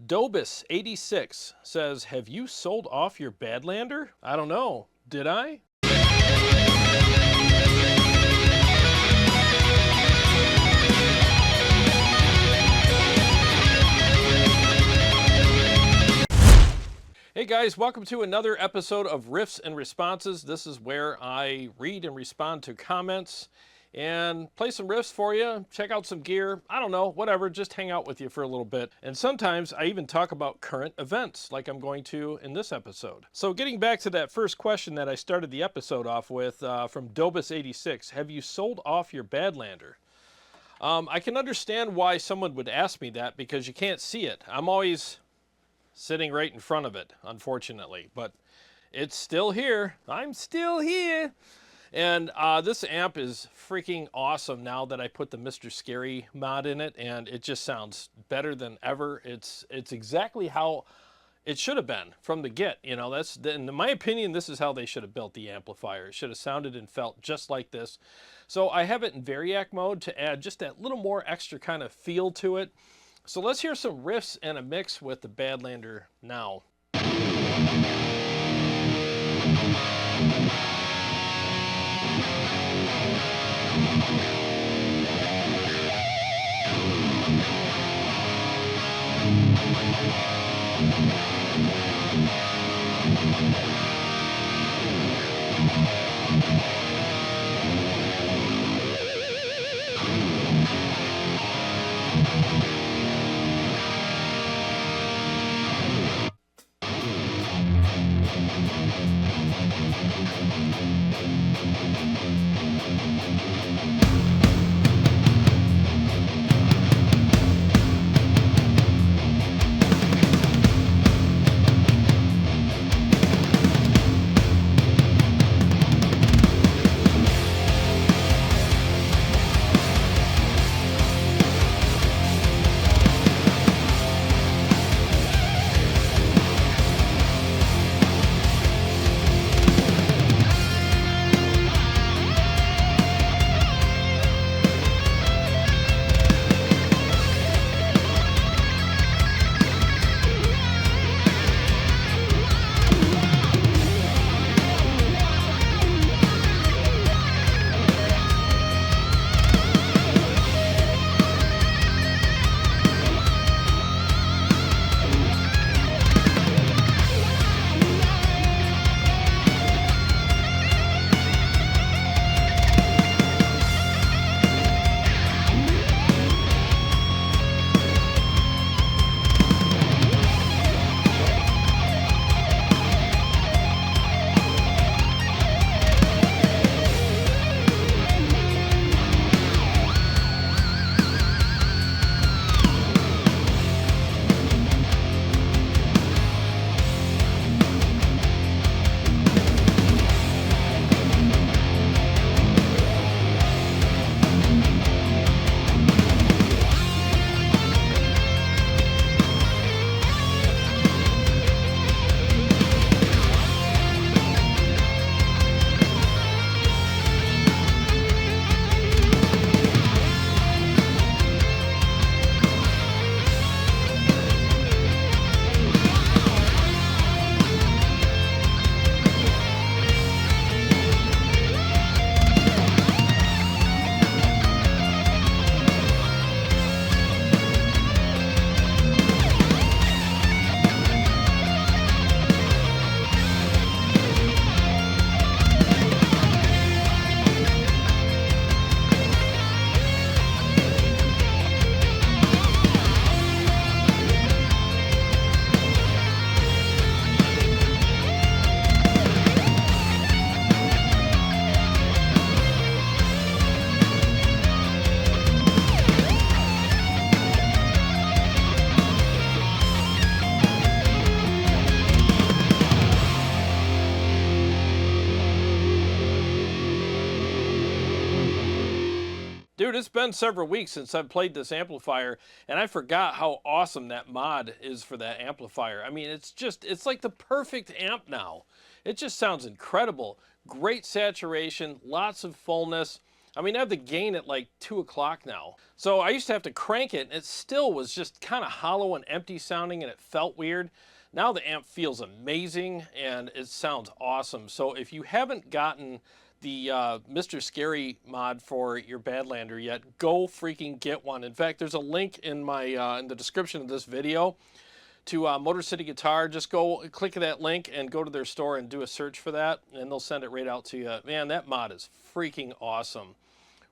Dobus86 says, have you sold off your Badlander? I don't know. Did I? Hey guys, welcome to another episode of Riffs and Responses. This is where I read and respond to comments and play some riffs for you, check out some gear, I don't know, whatever, just hang out with you for a little bit. And sometimes I even talk about current events like I'm going to in this episode. So getting back to that first question that I started the episode off with from Dobus86, have you sold off your Badlander? I can understand why someone would ask me that because you can't see it. I'm always sitting right in front of it, unfortunately, but it's still here. I'm still here. And this amp is freaking awesome now that I put the Mr. Scary mod in it, and it just sounds better than ever. It's exactly how it should have been from the get. You know, in my opinion, this is how they should have built the amplifier. It should have sounded and felt just like this. So I have it in Variac mode to add just that little more extra kind of feel to it. So let's hear some riffs and a mix with the Badlander now. Dude, it's been several weeks since I've played this amplifier, and I forgot how awesome that mod is for that amplifier. I mean, it's like the perfect amp now. It just sounds incredible. Great saturation, lots of fullness. I mean, I have the gain at like 2 o'clock now. So I used to have to crank it, and it still was just kind of hollow and empty sounding, and it felt weird. Now the amp feels amazing, and it sounds awesome. So if you haven't gotten the Mr. Scary mod for your Badlander yet, go freaking get one. In fact, there's a link in my in the description of this video to Motor City Guitar. Just go click that link and go to their store and do a search for that, and they'll send it right out to you. Man, that mod is freaking awesome.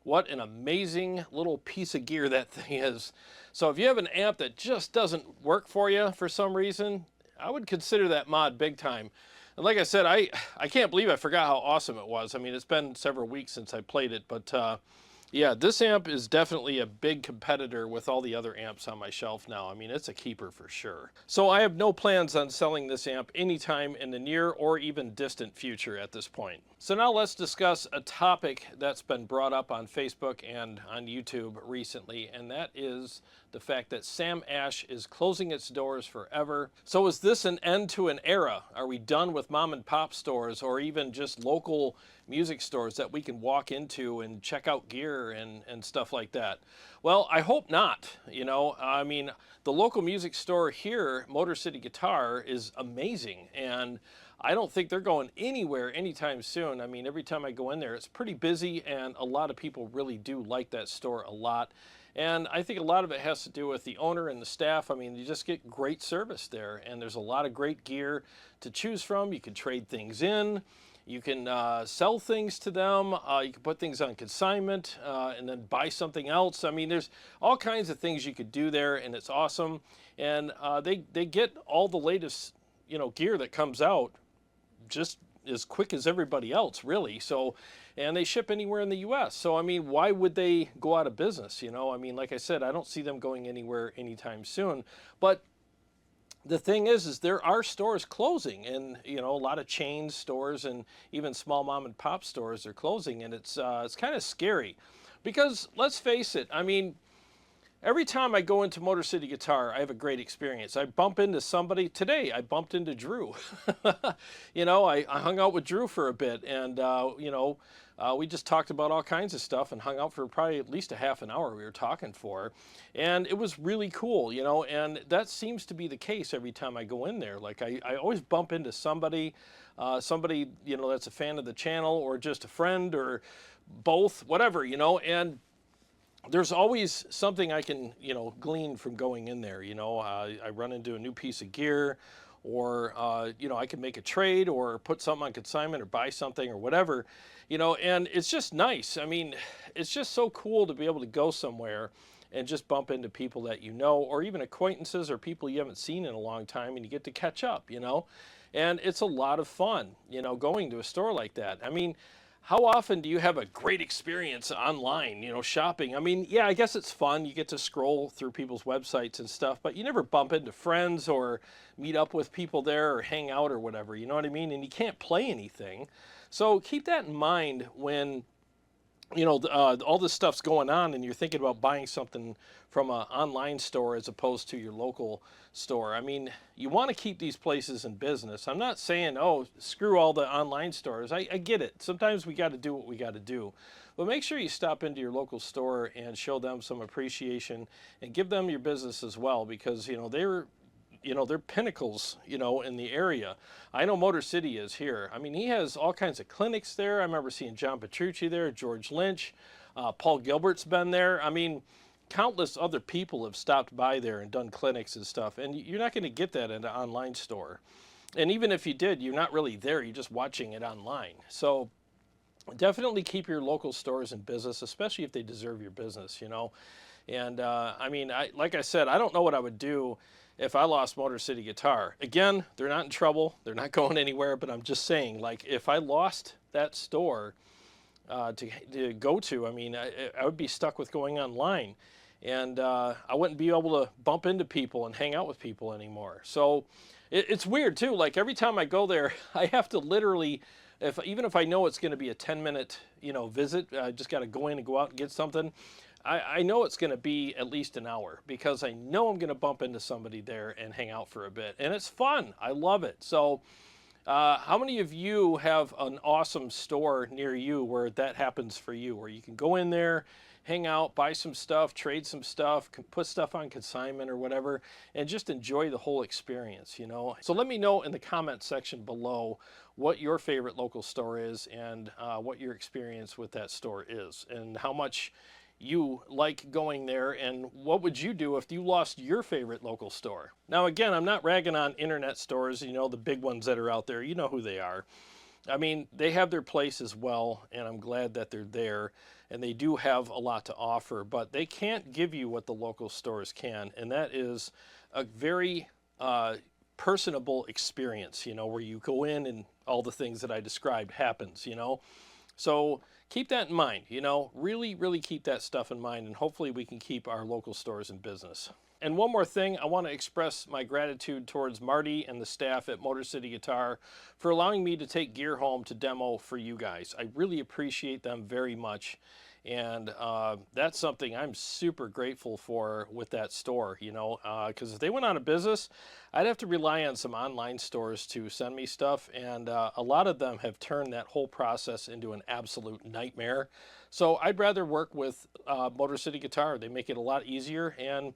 What an amazing little piece of gear that thing is. So if you have an amp that just doesn't work for you for some reason, I would consider that mod big time. And like I said, I can't believe I forgot how awesome it was. I mean, it's been several weeks since I played it, but yeah, this amp is definitely a big competitor with all the other amps on my shelf now. I mean, it's a keeper for sure. So I have no plans on selling this amp anytime in the near or even distant future at this point. So now let's discuss a topic that's been brought up on Facebook and on YouTube recently, and that is the fact that Sam Ash is closing its doors forever. So is this an end to an era? Are we done with mom and pop stores or even just local music stores that we can walk into and check out gear and stuff like that? Well, I hope not. You know, I mean, the local music store here, Motor City Guitar, is amazing, and I don't think they're going anywhere anytime soon. I mean, every time I go in there, it's pretty busy, and a lot of people really do like that store a lot. And I think a lot of it has to do with the owner and the staff. I mean, you just get great service there, and there's a lot of great gear to choose from. You can trade things in. You can sell things to them. You can put things on consignment and then buy something else. I mean, there's all kinds of things you could do there, and it's awesome. And they get all the latest, you know, gear that comes out just as quick as everybody else, really. So, and they ship anywhere in the U.S. So, I mean, why would they go out of business? You know, I mean, like I said, I don't see them going anywhere anytime soon. But the thing is there are stores closing, and you know, a lot of chain stores and even small mom and pop stores are closing, and it's kind of scary, because let's face it. I mean, every time I go into Motor City Guitar, I have a great experience. I bump into somebody. Today, I bumped into Drew. You know, I hung out with Drew for a bit, and you know, we just talked about all kinds of stuff and hung out for probably at least a half an hour we were talking for. And it was really cool, you know, and that seems to be the case every time I go in there. Like, I always bump into somebody, you know, that's a fan of the channel, or just a friend, or both, whatever, you know, and there's always something I can, you know, glean from going in there. You know, I run into a new piece of gear, or, you know, I can make a trade or put something on consignment or buy something or whatever, you know, and it's just nice. I mean, it's just so cool to be able to go somewhere and just bump into people that you know, or even acquaintances or people you haven't seen in a long time, and you get to catch up, you know, and it's a lot of fun, you know, going to a store like that. I mean, how often do you have a great experience online, you know, shopping? I mean, yeah, I guess it's fun. You get to scroll through people's websites and stuff, but you never bump into friends or meet up with people there or hang out or whatever, you know what I mean? And you can't play anything. So keep that in mind when, you know, all this stuff's going on and you're thinking about buying something from an online store as opposed to your local store. I mean, you want to keep these places in business. I'm not saying, oh, screw all the online stores. I get it. Sometimes we got to do what we got to do. But make sure you stop into your local store and show them some appreciation and give them your business as well, because, you know, they're pinnacles, you know, in the area. I know Motor City is here. I mean, he has all kinds of clinics there. I remember seeing John Petrucci there, George Lynch, Paul Gilbert's been there. I mean, countless other people have stopped by there and done clinics and stuff, and you're not going to get that in an online store. And even if you did, you're not really there. You're just watching it online. So definitely keep your local stores in business, especially if they deserve your business, you know. And I mean, like I said, I don't know what I would do if I lost Motor City Guitar. Again, they're not in trouble. They're not going anywhere, but I'm just saying, like, if I lost that store to go to, I mean, I would be stuck with going online, and I wouldn't be able to bump into people and hang out with people anymore. So it's weird too. Like, every time I go there, I have to literally, even if I know it's going to be a 10-minute, you know, visit, I just got to go in and go out and get something. I know it's going to be at least an hour, because I know I'm going to bump into somebody there and hang out for a bit. And it's fun. I love it. So How many of you have an awesome store near you where that happens for you, where you can go in there, hang out, buy some stuff, trade some stuff, put stuff on consignment or whatever, and just enjoy the whole experience, you know? So let me know in the comment section below what your favorite local store is and what your experience with that store is and how much you like going there, and what would you do if you lost your favorite local store? Now again, I'm not ragging on internet stores, you know, the big ones that are out there, you know who they are. I mean, they have their place as well, and I'm glad that they're there, and they do have a lot to offer, but they can't give you what the local stores can, and that is a very personable experience, you know, where you go in and all the things that I described happens, you know. So keep that in mind, you know, really, really keep that stuff in mind, and hopefully we can keep our local stores in business. And one more thing, I want to express my gratitude towards Marty and the staff at Motor City Guitar for allowing me to take gear home to demo for you guys. I really appreciate them very much. And that's something I'm super grateful for with that store, you know, because if they went out of business, I'd have to rely on some online stores to send me stuff. And a lot of them have turned that whole process into an absolute nightmare. So I'd rather work with Motor City Guitar. They make it a lot easier, and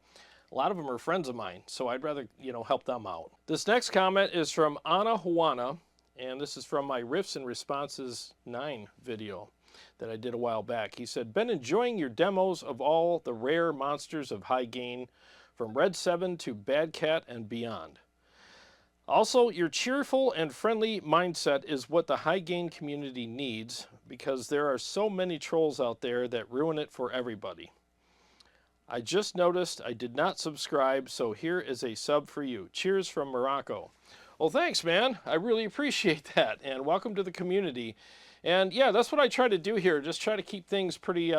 a lot of them are friends of mine. So I'd rather, you know, help them out. This next comment is from Ana Juana, and this is from my Riffs and Responses 9 video that I did a while back. He said, been enjoying your demos of all the rare monsters of high gain, from Red 7 to Bad Cat and beyond. Also, your cheerful and friendly mindset is what the high gain community needs, because there are so many trolls out there that ruin it for everybody. I just noticed I did not subscribe, so here is a sub for you. Cheers from Morocco. Well, thanks, man. I really appreciate that, and welcome to the community. And yeah, that's what I try to do here. Just try to keep things pretty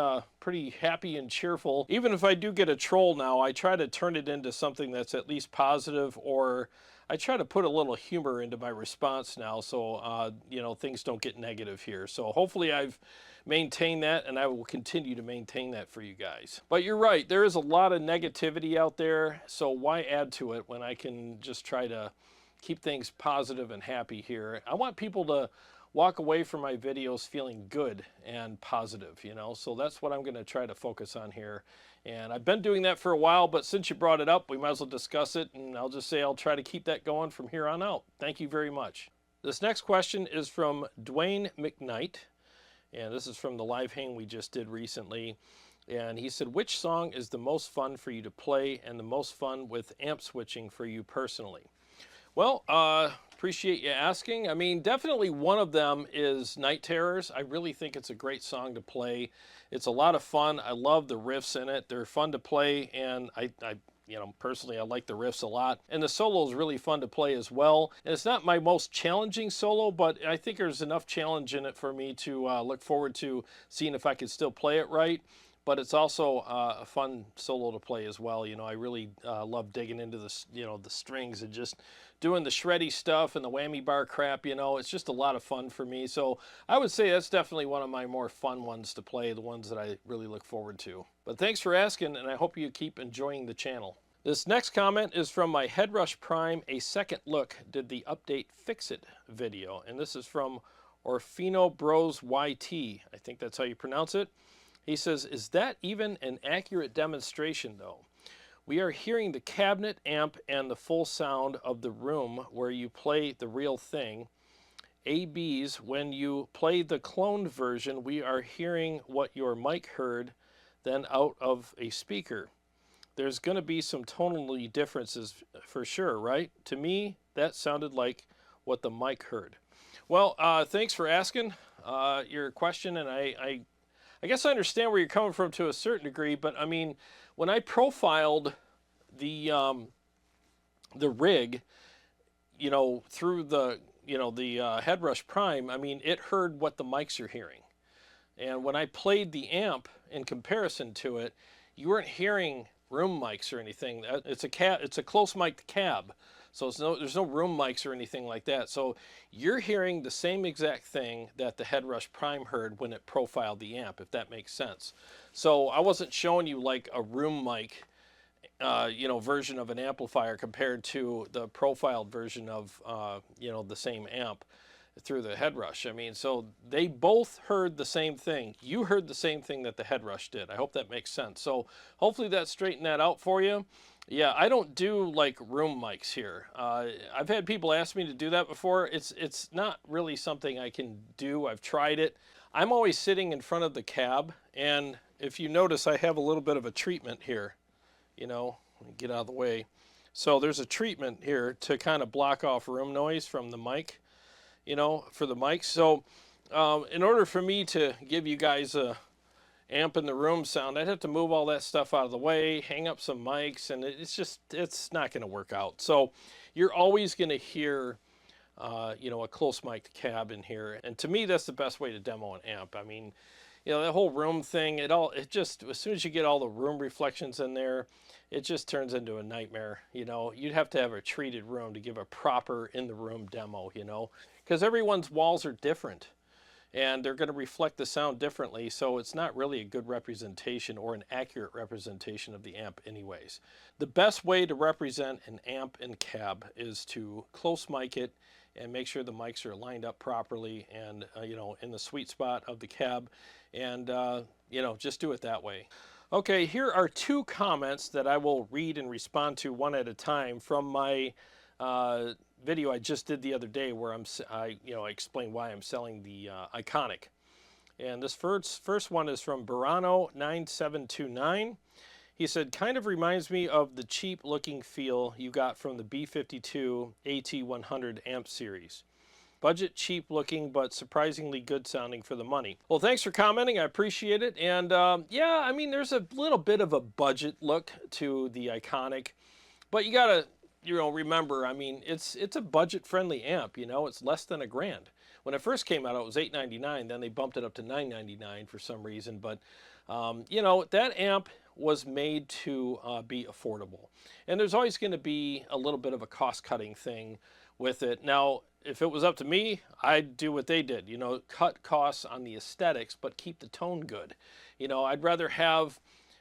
happy and cheerful. Even if I do get a troll now, I try to turn it into something that's at least positive, or I try to put a little humor into my response now, so you know, things don't get negative here. So hopefully I've maintained that, and I will continue to maintain that for you guys. But you're right, there is a lot of negativity out there, so why add to it when I can just try to keep things positive and happy here? I want people to walk away from my videos feeling good and positive, you know, so that's what I'm going to try to focus on here. And I've been doing that for a while, but since you brought it up, we might as well discuss it, and I'll just say I'll try to keep that going from here on out. Thank you very much. This next question is from Dwayne McKnight, and this is from the live hang we just did recently. And he said, which song is the most fun for you to play and the most fun with amp switching for you personally? Well, appreciate you asking. I mean, definitely one of them is Night Terrors. I really think it's a great song to play. It's a lot of fun. I love the riffs in it. They're fun to play, and I you know, personally, I like the riffs a lot. And the solo is really fun to play as well. And it's not my most challenging solo, but I think there's enough challenge in it for me to look forward to seeing if I can still play it right. But it's also a fun solo to play as well. You know, I really love digging into the, you know, the strings and just doing the shreddy stuff and the whammy bar crap. You know, it's just a lot of fun for me. So I would say that's definitely one of my more fun ones to play, the ones that I really look forward to. But thanks for asking, and I hope you keep enjoying the channel. This next comment is from my Headrush Prime A Second Look Did the Update Fix It video. And this is from Orfino Bros YT. I think that's how you pronounce it. He says, is that even an accurate demonstration though? We are hearing the cabinet amp and the full sound of the room where you play the real thing. ABs, when you play the cloned version, we are hearing what your mic heard then out of a speaker. There's going to be some tonally differences for sure, right? To me, that sounded like what the mic heard. Well, thanks for asking your question, and I guess I understand where you're coming from to a certain degree, but I mean, when I profiled the rig, you know, through the, you know, the Headrush Prime, I mean, it heard what the mics are hearing. And when I played the amp in comparison to it, you weren't hearing room mics or anything. It's a close mic cab. So there's no room mics or anything like that. So you're hearing the same exact thing that the Headrush Prime heard when it profiled the amp, if that makes sense. So I wasn't showing you like a room mic you know, version of an amplifier compared to the profiled version of, you know, the same amp through the Headrush. I mean, so they both heard the same thing. You heard the same thing that the Headrush did. I hope that makes sense. So hopefully that straightened that out for you. Yeah, I don't do like room mics here. I've had people ask me to do that before. It's not really something I can do. I've tried it. I'm always sitting in front of the cab, and if you notice, I have a little bit of a treatment here. You know, let me get out of the way. So there's a treatment here to kind of block off room noise from the mic, you know, for the mics. So in order for me to give you guys a amp in the room sound, I'd have to move all that stuff out of the way, hang up some mics, and it's not going to work out. So you're always going to hear, you know, a close mic cab in here. And to me, that's the best way to demo an amp. I mean, you know, that whole room thing, it just, as soon as you get all the room reflections in there, it just turns into a nightmare. You know, you'd have to have a treated room to give a proper in the room demo, you know, because everyone's walls are different and they're going to reflect the sound differently. So it's not really a good representation or an accurate representation of the amp anyways. The best way to represent an amp and cab is to close mic it and make sure the mics are lined up properly and, you know, in the sweet spot of the cab, and, you know, just do it that way. Okay, here are two comments that I will read and respond to one at a time from my video I just did the other day where I explain why I'm selling the Iconic. And this first one is from Burano9729. He said, kind of reminds me of the cheap looking feel you got from the B52 AT100 amp series. Budget, cheap looking, but surprisingly good sounding for the money. Well, thanks for commenting. I appreciate it. And yeah, I mean, there's a little bit of a budget look to the Iconic, but you gotta, you know, remember, I mean, it's a budget-friendly amp. You know, it's less than $1,000. When it first came out, it was $899. Then they bumped it up to $999 for some reason. But you know, that amp was made to be affordable, and there's always going to be a little bit of a cost-cutting thing with it. Now, if it was up to me, I'd do what they did. You know, cut costs on the aesthetics, but keep the tone good. You know, I'd rather have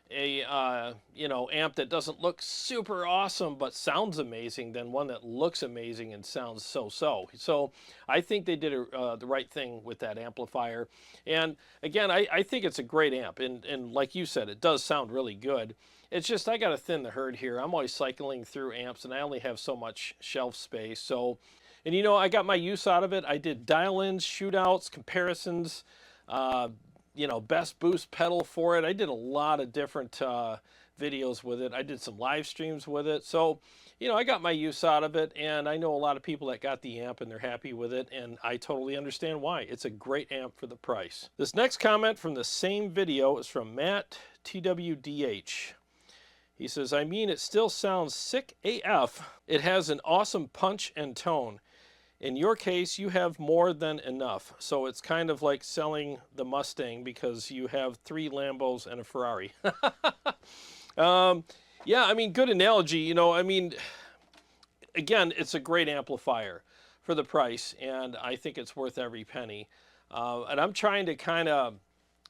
a you know, amp that doesn't look super awesome but sounds amazing than one that looks amazing and sounds so-so. So I think they did the right thing with that amplifier. And again, I think it's a great amp, and like you said, it does sound really good. It's just I got to thin the herd here. I'm always cycling through amps and I only have so much shelf space. So, and you know, I got my use out of it. I did dial-ins, shootouts, comparisons, you know, best boost pedal for it. I did a lot of different videos with it. I did some live streams with it. So, you know, I got my use out of it, and I know a lot of people that got the amp and they're happy with it, and I totally understand why. It's a great amp for the price. This next comment from the same video is from Matt TWDH. He says, I mean, it still sounds sick AF. It has an awesome punch and tone. In your case, you have more than enough. So it's kind of like selling the Mustang because you have 3 Lambos and a Ferrari. Yeah, I mean, good analogy. You know, I mean, again, it's a great amplifier for the price, and I think it's worth every penny. And I'm trying to kind of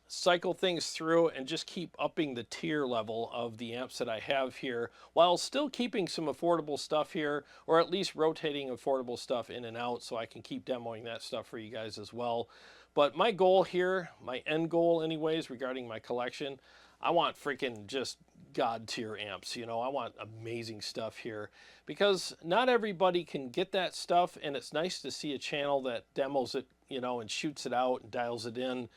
cycle things through and just keep upping the tier level of the amps that I have here while still keeping some affordable stuff here, or at least rotating affordable stuff in and out so I can keep demoing that stuff for you guys as well. But my goal here, my end goal anyways, regarding my collection, I want freaking just God tier amps. You know, I want amazing stuff here because not everybody can get that stuff, and it's nice to see a channel that demos it, you know, and shoots it out and dials it in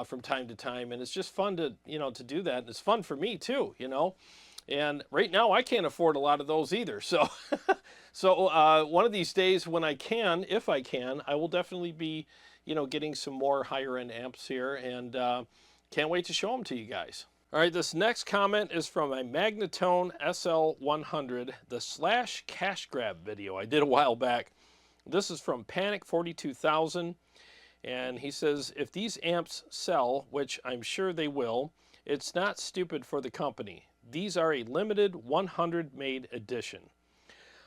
from time to time, and it's just fun to, you know, to do that, and it's fun for me too, you know. And right now I can't afford a lot of those either, so so one of these days when I can, if I can, I will definitely be, you know, getting some more higher end amps here, and can't wait to show them to you guys. All right, this next comment is from a Magnatone SL100, the Slash Cash Grab video I did a while back. This is from Panic 42000. And he says, if these amps sell, which I'm sure they will, it's not stupid for the company. These are a limited 100 made edition.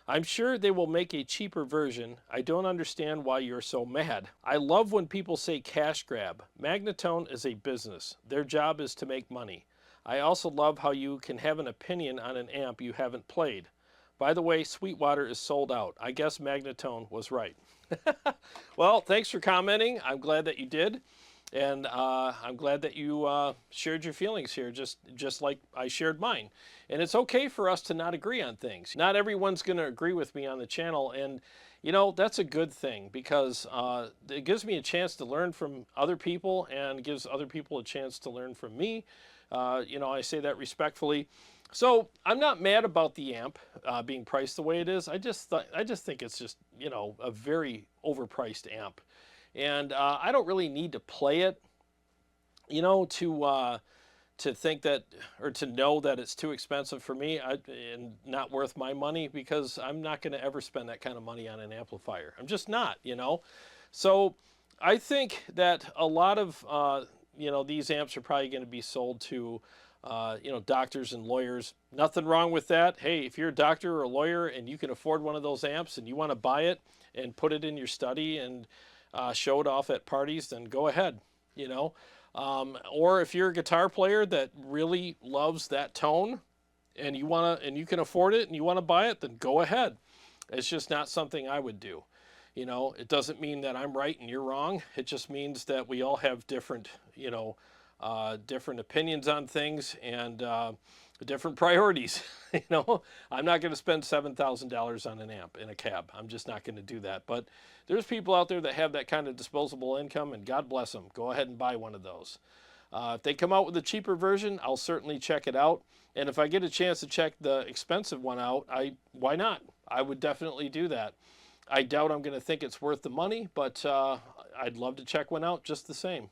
I'm sure they will make a cheaper version. I don't understand why you're so mad. I love when people say cash grab. Magnatone is a business. Their job is to make money. I also love how you can have an opinion on an amp you haven't played. By the way, Sweetwater is sold out. I guess Magnatone was right. Well, thanks for commenting. I'm glad that you did. And I'm glad that you shared your feelings here, just like I shared mine. And it's okay for us to not agree on things. Not everyone's going to agree with me on the channel. And, you know, that's a good thing because it gives me a chance to learn from other people and gives other people a chance to learn from me. You know, I say that respectfully. So I'm not mad about the amp being priced the way it is. I just think it's just, you know, a very overpriced amp. And I don't really need to play it, you know, to think that, or to know that it's too expensive for me and not worth my money, because I'm not going to ever spend that kind of money on an amplifier. I'm just not, you know. So I think that a lot of, you know, these amps are probably going to be sold to, you know, doctors and lawyers. Nothing wrong with that. Hey, if you're a doctor or a lawyer and you can afford one of those amps and you want to buy it and put it in your study and show it off at parties, then go ahead, you know. Or if you're a guitar player that really loves that tone and you can afford it and you want to buy it, then go ahead. It's just not something I would do. You know, it doesn't mean that I'm right and you're wrong. It just means that we all have different, you know, different opinions on things and different priorities. You know, I'm not going to spend $7,000 on an amp in a cab. I'm just not going to do that. But there's people out there that have that kind of disposable income, and God bless them. Go ahead and buy one of those. If they come out with a cheaper version, I'll certainly check it out. And if I get a chance to check the expensive one out, why not? I would definitely do that. I doubt I'm going to think it's worth the money, but I'd love to check one out just the same.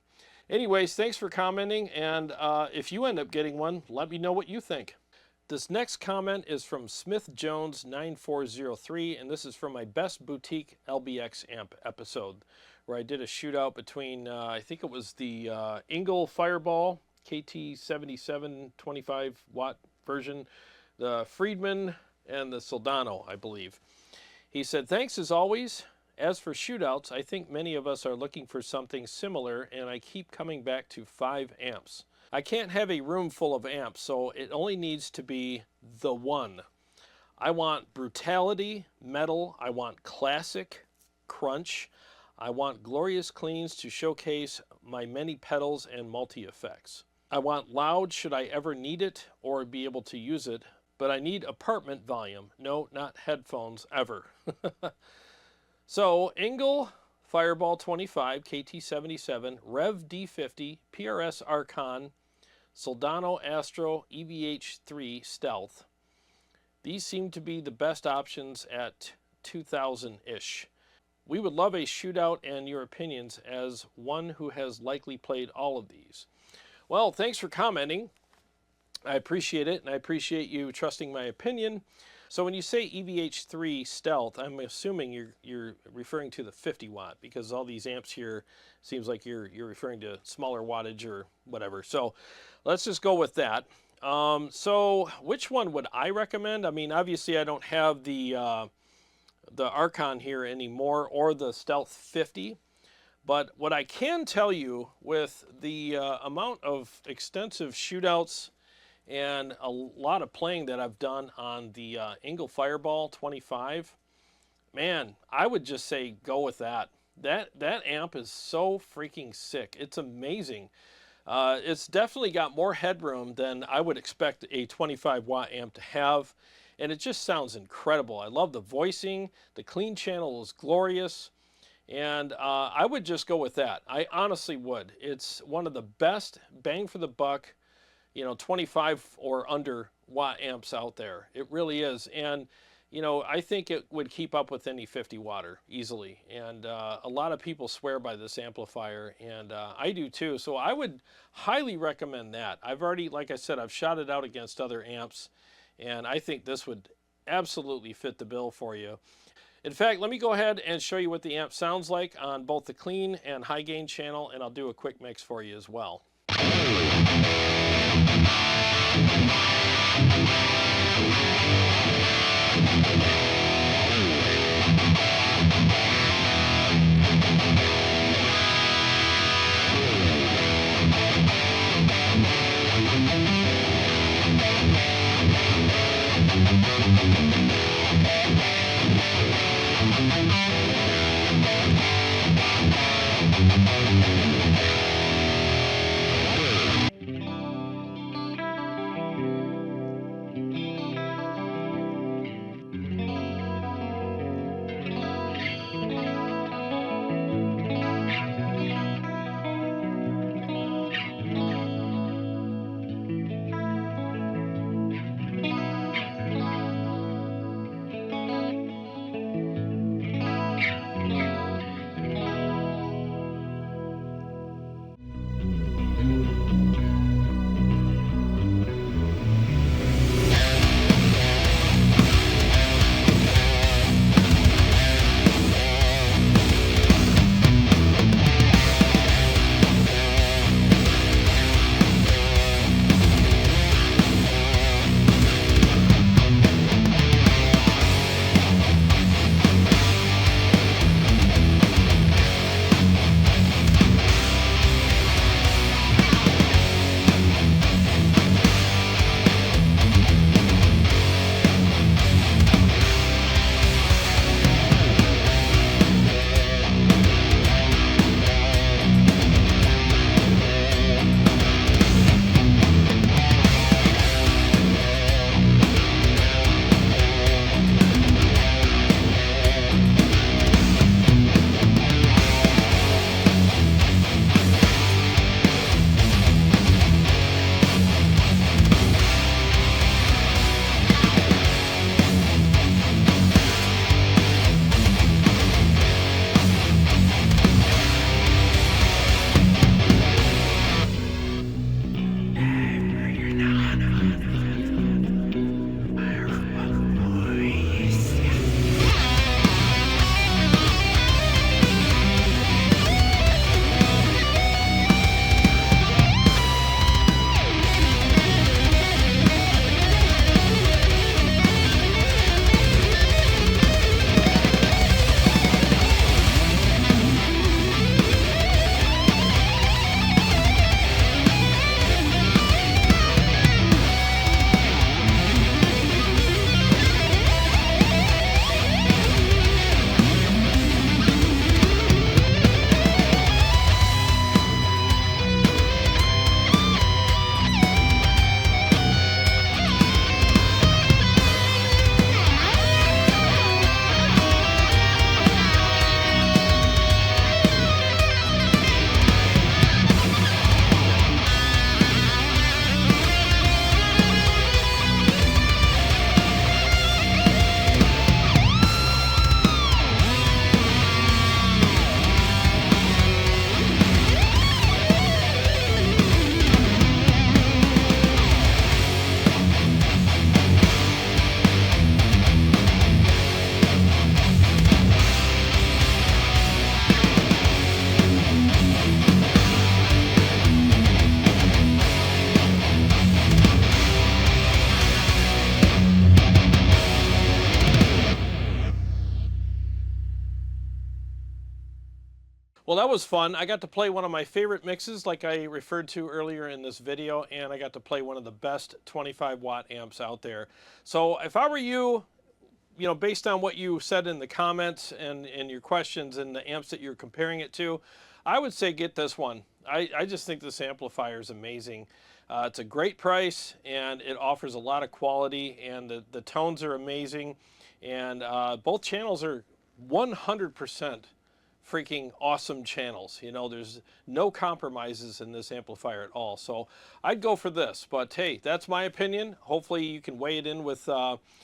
Anyways, thanks for commenting, and if you end up getting one, let me know what you think. This next comment is from Smith Jones 9403, and this is from my Best Boutique LBX amp episode, where I did a shootout between, I think it was the Engel Fireball KT77 25 watt version, the Friedman, and the Soldano, I believe. He said, thanks as always. As for shootouts, I think many of us are looking for something similar, and I keep coming back to 5 amps. I can't have a room full of amps, so it only needs to be the one. I want brutality, metal. I want classic, crunch. I want glorious cleans to showcase my many pedals and multi-effects. I want loud should I ever need it or be able to use it, but I need apartment volume. No, not headphones, ever. So, Engel Fireball 25, KT77, Revv D50, PRS Archon, Soldano Astro EVH3 Stealth. These seem to be the best options at $2,000-ish. We would love a shootout and your opinions as one who has likely played all of these. Well, thanks for commenting. I appreciate it, and I appreciate you trusting my opinion. So when you say EVH3 Stealth, I'm assuming you're referring to the 50 watt, because all these amps here seems like you're referring to smaller wattage or whatever. So let's just go with that. So which one would I recommend? I mean, obviously I don't have the Archon here anymore, or the Stealth 50. But what I can tell you, with the amount of extensive shootouts and a lot of playing that I've done on the Engel Fireball 25, man, I would just say go with that. That amp is so freaking sick. It's amazing. It's definitely got more headroom than I would expect a 25 watt amp to have, and it just sounds incredible. I love the voicing. The clean channel is glorious, and I would just go with that. I honestly would. It's one of the best bang for the buck, you know, 25 or under watt amps out there. It really is. And, you know, I think it would keep up with any 50 watter easily. And a lot of people swear by this amplifier, and I do too. So I would highly recommend that. I've already, like I said, I've shot it out against other amps, and I think this would absolutely fit the bill for you. In fact, let me go ahead and show you what the amp sounds like on both the clean and high gain channel, and I'll do a quick mix for you as well. Well, that was fun. I got to play one of my favorite mixes like I referred to earlier in this video, and I got to play one of the best 25 watt amps out there. So if I were you, based on what you said in the comments and your questions and the amps that you're comparing it to, I would say get this one. I just think this amplifier is amazing. It's a great price, and it offers a lot of quality, and the tones are amazing, and both channels are 100% freaking awesome channels. There's no compromises in this amplifier at all. So I'd go for this, but hey, that's my opinion. Hopefully you can weigh it in with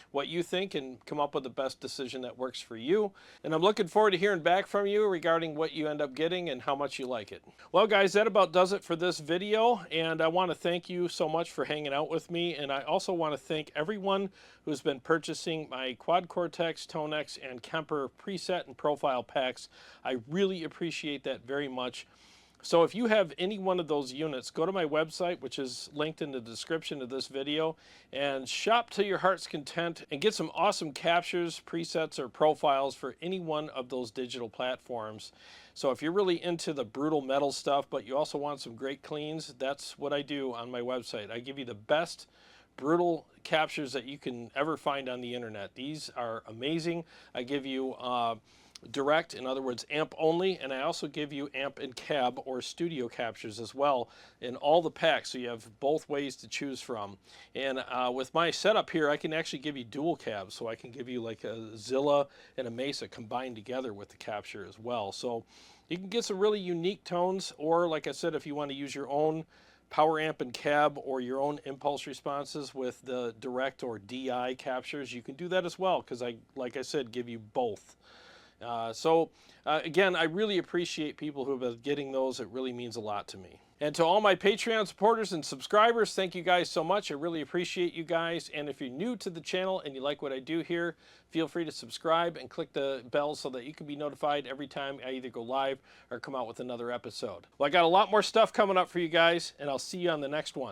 what you think and come up with the best decision that works for you. And I'm looking forward to hearing back from you regarding what you end up getting and how much you like it. Well guys, that about does it for this video, and I want to thank you so much for hanging out with me, and I also want to thank everyone who's been purchasing my Quad Cortex, ToneX, and KEMPER preset and profile packs. I really appreciate that very much. So if you have any one of those units, go to my website, which is linked in the description of this video, and shop to your heart's content and get some awesome captures, presets, or profiles for any one of those digital platforms. So if you're really into the brutal metal stuff, but you also want some great cleans, that's what I do on my website. I give you the best brutal captures that you can ever find on the internet. These are amazing. I give you direct, in other words, amp only, and I also give you amp and cab or studio captures as well in all the packs, so you have both ways to choose from. And with my setup here, I can actually give you dual cabs, so I can give you like a Zilla and a Mesa combined together with the capture as well. So you can get some really unique tones, or like I said, if you want to use your own power amp and cab or your own impulse responses with the direct or DI captures, you can do that as well, because like I said, give you both. Again, I really appreciate people who have been getting those. It really means a lot to me. And to all my Patreon supporters and subscribers, thank you guys so much. I really appreciate you guys. And if you're new to the channel and you like what I do here, feel free to subscribe and click the bell so that you can be notified every time I either go live or come out with another episode. Well, I got a lot more stuff coming up for you guys, and I'll see you on the next one.